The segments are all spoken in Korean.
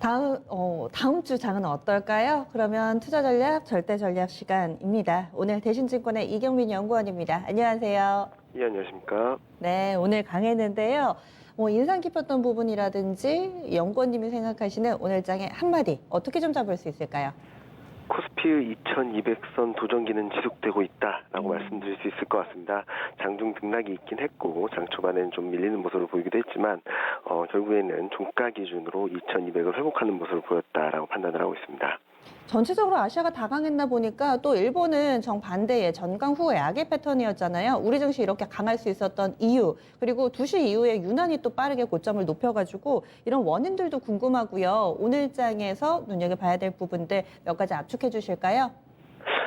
다음 주 장은 어떨까요? 그러면 투자 전략, 절대 전략 시간입니다. 오늘 대신증권의 이경민 연구원입니다. 안녕하세요. 예, 안녕하십니까. 네, 오늘 강했는데요. 인상 깊었던 부분이라든지 연구원님이 생각하시는 오늘 장의 한마디 어떻게 좀 잡을 수 있을까요? 코스피의 2200선 도전기는 지속되고 있다라고 말씀드릴 수 있을 것 같습니다. 장중 등락이 있긴 했고 장 초반에는 좀 밀리는 모습을 보이기도 했지만 결국에는 종가 기준으로 2200을 회복하는 모습을 보였다라고 판단을 하고 있습니다. 전체적으로 아시아가 다 강했나 보니까 또 일본은 정반대의 전강 후의 악의 패턴이었잖아요. 우리 증시 이렇게 강할 수 있었던 이유, 그리고 2시 이후에 유난히 또 빠르게 고점을 높여가지고 이런 원인들도 궁금하고요. 오늘 장에서 눈여겨봐야 될 부분들 몇 가지 압축해 주실까요?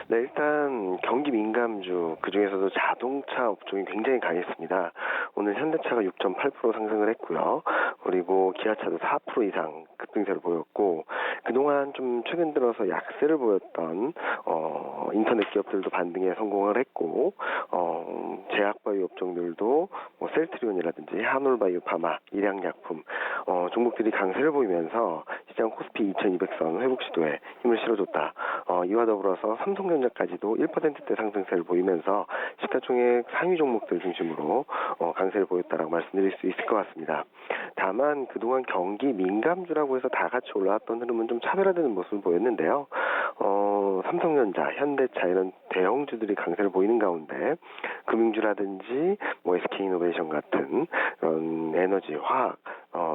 네, 일단 경기 민감주 그중에서도 자동차 업종이 굉장히 강했습니다. 오늘 현대차가 6.8% 상승을 했고요. 그리고 기아차도 4% 이상 급등세를 보였고 그동안 좀 최근 들어서 약세를 보였던 인터넷 기업들도 반등에 성공을 했고 제약바이오 업종들도 셀트리온이라든지 한올바이오 파마, 일양약품 종목들이 강세를 보이면서 시장 코스피 2200선 회복 시도에 힘을 실어줬다. 이와 더불어서 삼성전자까지도 1%대 상승세를 보이면서 시가총액 상위 종목들 중심으로 강세를 보였다라고 말씀드릴 수 있을 것 같습니다. 다만 그동안 경기 민감주라고 해서 다 같이 올라왔던 흐름은 좀 차별화되는 모습을 보였는데요. 삼성전자, 현대차 이런 대형주들이 강세를 보이는 가운데 금융주라든지 SK이노베이션 같은 그런 에너지, 화학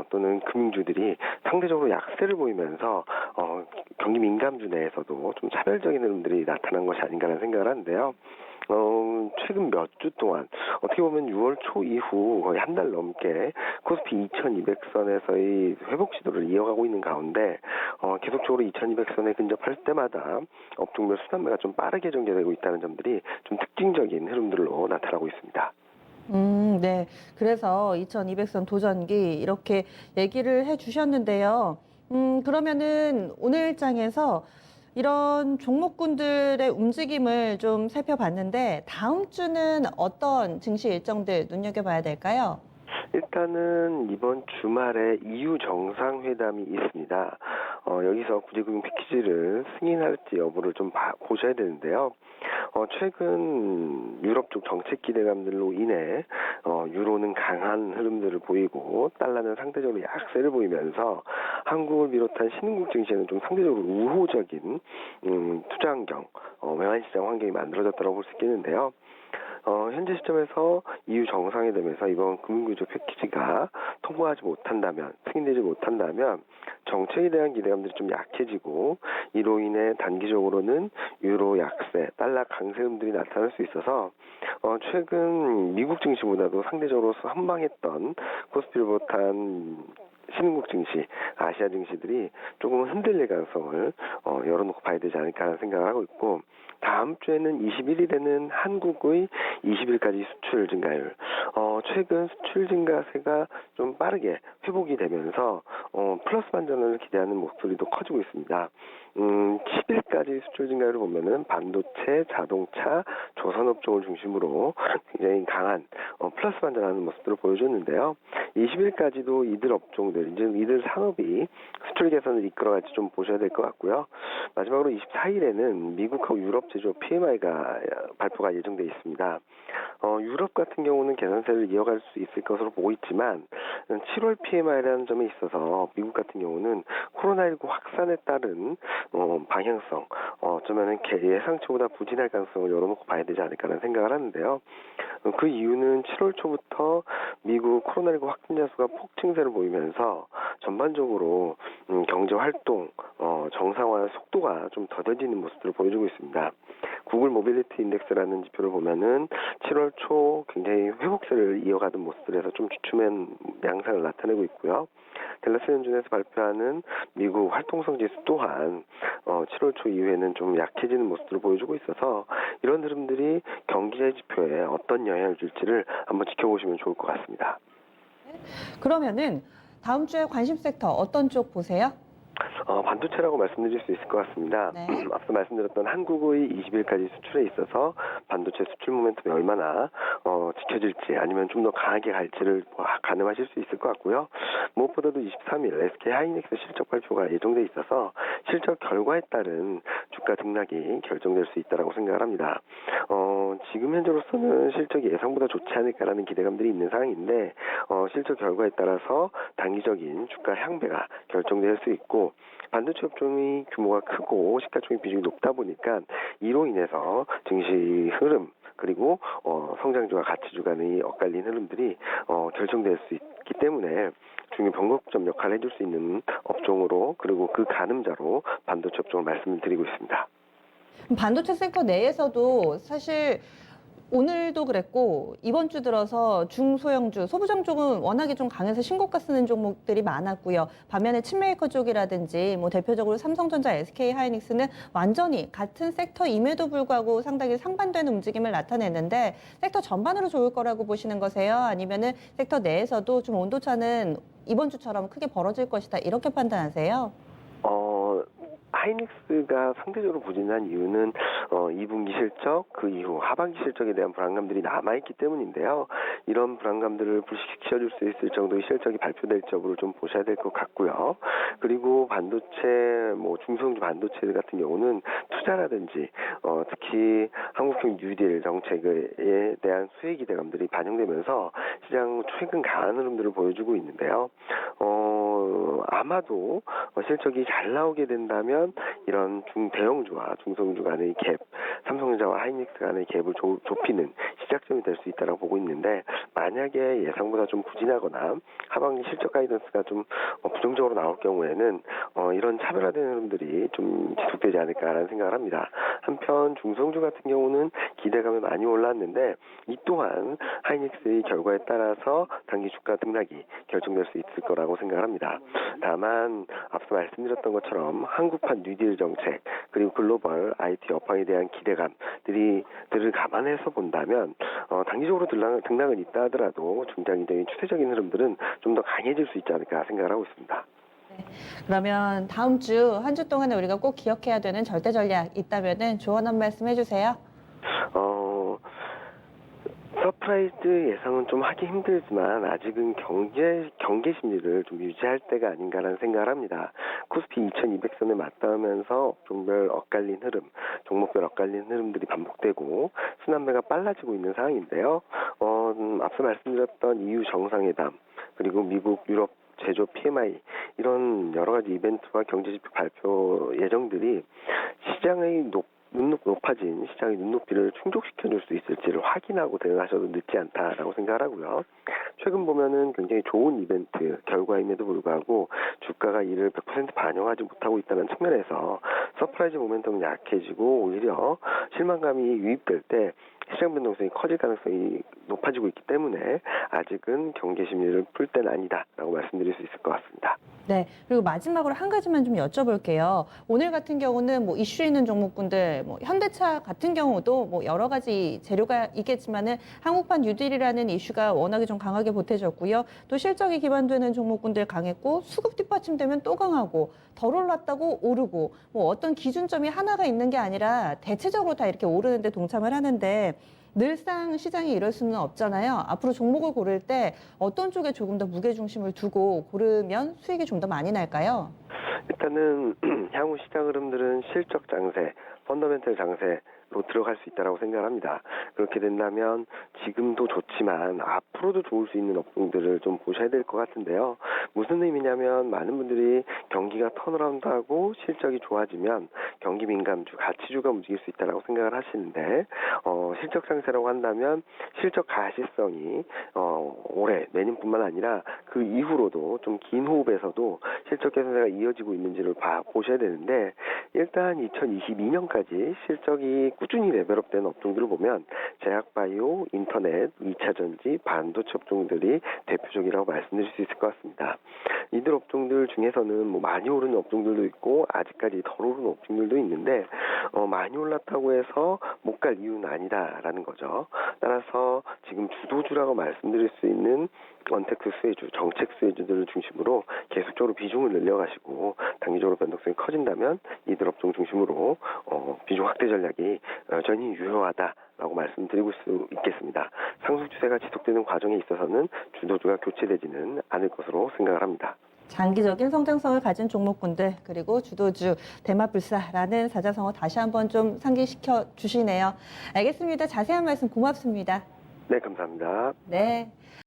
또는 금융주들이 상대적으로 약세를 보이면서 경기 민감주 내에서도 좀 차별적인 흐름들이 나타난 것이 아닌가라는 생각을 하는데요. 최근 몇 주 동안 어떻게 보면 6월 초 이후 거의 한 달 넘게 코스피 2200선에서의 회복 시도를 이어가고 있는 가운데 계속적으로 2200선에 근접할 때마다 업종별 순환매가 좀 빠르게 전개되고 있다는 점들이 좀 특징적인 흐름들로 나타나고 있습니다. 네. 그래서 2200선 도전기 이렇게 얘기를 해 주셨는데요. 그러면은 오늘 장에서 이런 종목군들의 움직임을 좀 살펴봤는데 다음 주는 어떤 증시 일정들 눈여겨봐야 될까요? 일단은 이번 주말에 EU 정상회담이 있습니다. 여기서 구제금융 패키지를 승인할지 여부를 좀 보셔야 되는데요. 최근 유럽 쪽 정책 기대감들로 인해 유로는 강한 흐름들을 보이고 달러는 상대적으로 약세를 보이면서 한국을 비롯한 신흥국 증시에는 좀 상대적으로 우호적인 투자 환경, 외환시장 환경이 만들어졌다고 볼 수 있겠는데요. 현재 시점에서 EU 정상회담에서 이번 금융구조 패키지가 통과하지 못한다면, 승인되지 못한다면 정책에 대한 기대감들이 좀 약해지고 이로 인해 단기적으로는 유로 약세, 달러 강세 흐름들이 나타날 수 있어서 최근 미국 증시보다도 상대적으로 선방했던 코스피를 비롯한 신흥국 증시, 아시아 증시들이 조금은 흔들릴 가능성을 열어놓고 봐야 되지 않을까 하는 생각을 하고 있고 다음 주에는 21일에는 한국의 20일까지 수출 증가율, 최근 수출 증가세가 좀 빠르게 회복이 되면서 플러스 반전을 기대하는 목소리도 커지고 있습니다. 10일까지 수출 증가율을 보면은 반도체, 자동차, 조선업종을 중심으로 굉장히 강한 플러스 반전하는 모습들을 보여줬는데요. 20일까지도 이들 업종들, 이제 이들 산업이 수출 개선을 이끌어갈지 좀 보셔야 될 것 같고요. 마지막으로 24일에는 미국하고 유럽 제조업 PMI가 발표가 예정돼 있습니다. 유럽 같은 경우는 개선세를 이어갈 수 있을 것으로 보고 있지만 7월 PMI라는 점에 있어서 미국 같은 경우는 코로나19 확산에 따른 방향성, 어쩌면은 예상치보다 부진할 가능성을 열어놓고 봐야 되지 않을까라는 생각을 하는데요. 그 이유는 7월 초부터 미국 코로나19 확진자 수가 폭증세를 보이면서 전반적으로 경제 활동 정상화 속도가 좀 더뎌지는 모습들을 보여주고 있습니다. 구글 모빌리티 인덱스라는 지표를 보면은 7월 초 굉장히 회복세를 이어가던 모습들에서 좀 주춤한 양상을 나타내고 있고요. 댈러스 연준에서 발표하는 미국 활동성 지수 또한 7월 초 이후에는 좀 약해지는 모습들을 보여주고 있어서 이런 흐름들이 경기의 지표에 어떤 영향을 줄지를 한번 지켜보시면 좋을 것 같습니다. 그러면은 다음 주에 관심 섹터 어떤 쪽 보세요? 반도체라고 말씀드릴 수 있을 것 같습니다. 네. 앞서 말씀드렸던 한국의 20일까지 수출에 있어서 반도체 수출 모멘텀이 얼마나 지켜질지 아니면 좀 더 강하게 갈지를 가늠하실 수 있을 것 같고요. 무엇보다도 23일 SK 하이닉스 실적 발표가 예정돼 있어서 실적 결과에 따른 주가 등락이 결정될 수 있다고 생각을 합니다. 지금 현재로서는 실적이 예상보다 좋지 않을까라는 기대감들이 있는 상황인데 실적 결과에 따라서 단기적인 주가 향배가 결정될 수 있고 반도체 업종이 규모가 크고 시가총액 비중이 높다 보니까 이로 인해서 증시 흐름 그리고 성장주와 가치주 간의 엇갈린 흐름들이 결정될 수 있기 때문에 중요 변곡점 역할을 해줄 수 있는 업종으로 그리고 그 가늠자로 반도체 업종을 말씀드리고 있습니다. 반도체 섹터 내에서도 사실 오늘도 그랬고 이번 주 들어서 중소형주, 소부장 쪽은 워낙에 좀 강해서 신고가 쓰는 종목들이 많았고요. 반면에 칩메이커 쪽이라든지 뭐 대표적으로 삼성전자, SK 하이닉스는 완전히 같은 섹터임에도 불구하고 상당히 상반되는 움직임을 나타냈는데 섹터 전반으로 좋을 거라고 보시는 거세요? 아니면은 섹터 내에서도 좀 온도차는 이번 주처럼 크게 벌어질 것이다 이렇게 판단하세요? 하이닉스가 상대적으로 부진한 이유는 2분기 실적, 그 이후 하반기 실적에 대한 불안감들이 남아있기 때문인데요. 이런 불안감들을 불식시켜줄 수 있을 정도의 실적이 발표될 적으로 좀 보셔야 될 것 같고요. 그리고 반도체, 중소형주 반도체 같은 경우는 투자라든지 특히 한국형 뉴딜 정책에 대한 수혜 기대감들이 반영되면서 시장 최근 강한 흐름들을 보여주고 있는데요. 아마도 실적이 잘 나오게 된다면 이런 중대형주와 중소형주 간의 갭, 삼성전자와 하이닉스 간의 갭을 좁히는 시작점이 될 수 있다고 보고 있는데 만약에 예상보다 좀 부진하거나 하반기 실적 가이던스가 좀 부정적으로 나올 경우에는 이런 차별화된 흐름들이 좀 지속되지 않을까라는 생각을 합니다. 한편 중소형주 같은 경우는 기대감이 많이 올랐는데 이 또한 하이닉스의 결과에 따라서 단기 주가 등락이 결정될 수 있을 거라고 생각을 합니다. 다만 앞서 말씀드렸던 것처럼 한국판 뉴딜 정책 그리고 글로벌 IT 업황에 대한 기대감들을 감안해서 본다면 단기적으로 등락은 있다 하더라도 중장기적인 추세적인 흐름들은 좀 더 강해질 수 있지 않을까 생각을 하고 있습니다. 네. 그러면 다음 주 한 주 동안에 우리가 꼭 기억해야 되는 절대 전략 있다면은 조언 한 말씀 해주세요. 서프라이즈 예상은 좀 하기 힘들지만 아직은 경계 심리를 좀 유지할 때가 아닌가라는 생각을 합니다. 코스피 2200선에 맞닿으면서 업종별 엇갈린 흐름, 종목별 엇갈린 흐름들이 반복되고 순환매가 빨라지고 있는 상황인데요. 앞서 말씀드렸던 EU 정상회담 그리고 미국, 유럽 제조 PMI 이런 여러 가지 이벤트와 경제지표 발표 예정들이 시장의 높아진 시장의 눈높이를 충족시켜줄 수 있을지를 확인하고 대응하셔도 늦지 않다라고 생각을 하고요. 최근 보면은 굉장히 좋은 이벤트 결과임에도 불구하고 주가가 이를 100% 반영하지 못하고 있다는 측면에서 서프라이즈 모멘텀이 약해지고 오히려 실망감이 유입될 때 시장 변동성이 커질 가능성이 높아지고 있기 때문에 아직은 경계 심리를 풀 때는 아니다라고 말씀드릴 수 있을 것 같습니다. 네. 그리고 마지막으로 한 가지만 좀 여쭤볼게요. 오늘 같은 경우는 뭐 이슈 있는 종목군들, 현대차 같은 경우도 뭐 여러 가지 재료가 있겠지만은 한국판 뉴딜이라는 이슈가 워낙에 좀 강하게 보태졌고요. 또 실적이 기반되는 종목군들 강했고 수급 뒷받침되면 또 강하고 덜 올랐다고 오르고 뭐 어떤 기준점이 하나가 있는 게 아니라 대체적으로 다 이렇게 오르는데 동참을 하는데 늘상 시장이 이럴 수는 없잖아요. 앞으로 종목을 고를 때 어떤 쪽에 조금 더 무게중심을 두고 고르면 수익이 좀 더 많이 날까요? 일단은 향후 시장 흐름들은 실적 장세, 펀더멘털 장세로 들어갈 수 있다고 생각을 합니다. 그렇게 된다면 지금도 좋지만 앞으로도 좋을 수 있는 업종들을 좀 보셔야 될 것 같은데요. 무슨 의미냐면 많은 분들이 경기가 턴어라운드하고 실적이 좋아지면 경기 민감주, 가치주가 움직일 수 있다고 생각을 하시는데 실적 장세라고 한다면 실적 가시성이 올해 내년뿐만 아니라 그 이후로도 좀 긴 호흡에서도 실적 개선세가 이어지고 있는지를 보셔야 되는데 일단 2022년까지 실적이 꾸준히 레벨업된 업종들을 보면 제약바이오, 인터넷, 2차전지, 반도체 업종들이 대표적이라고 말씀드릴 수 있을 것 같습니다. 이들 업종들 중에서는 많이 오르는 업종들도 있고 아직까지 덜 오르는 업종들도 있는데 많이 올랐다고 해서 못 갈 이유는 아니다라는 거죠. 따라서 지금 주도주라고 말씀드릴 수 있는 언택트 수혜주, 정책 수혜주들을 중심으로 계속적으로 비중을 늘려가시고 단기적으로 변동성이 커진다면 이들 업종 중심으로 비중 확대 전략이 여전히 유효하다라고 말씀드리고 수 있겠습니다. 상승 추세가 지속되는 과정에 있어서는 주도주가 교체되지는 않을 것으로 생각을 합니다. 장기적인 성장성을 가진 종목군들 그리고 주도주 대마불사라는 사자성어 다시 한번 좀 상기시켜 주시네요. 알겠습니다. 자세한 말씀 고맙습니다. 네, 감사합니다. 네.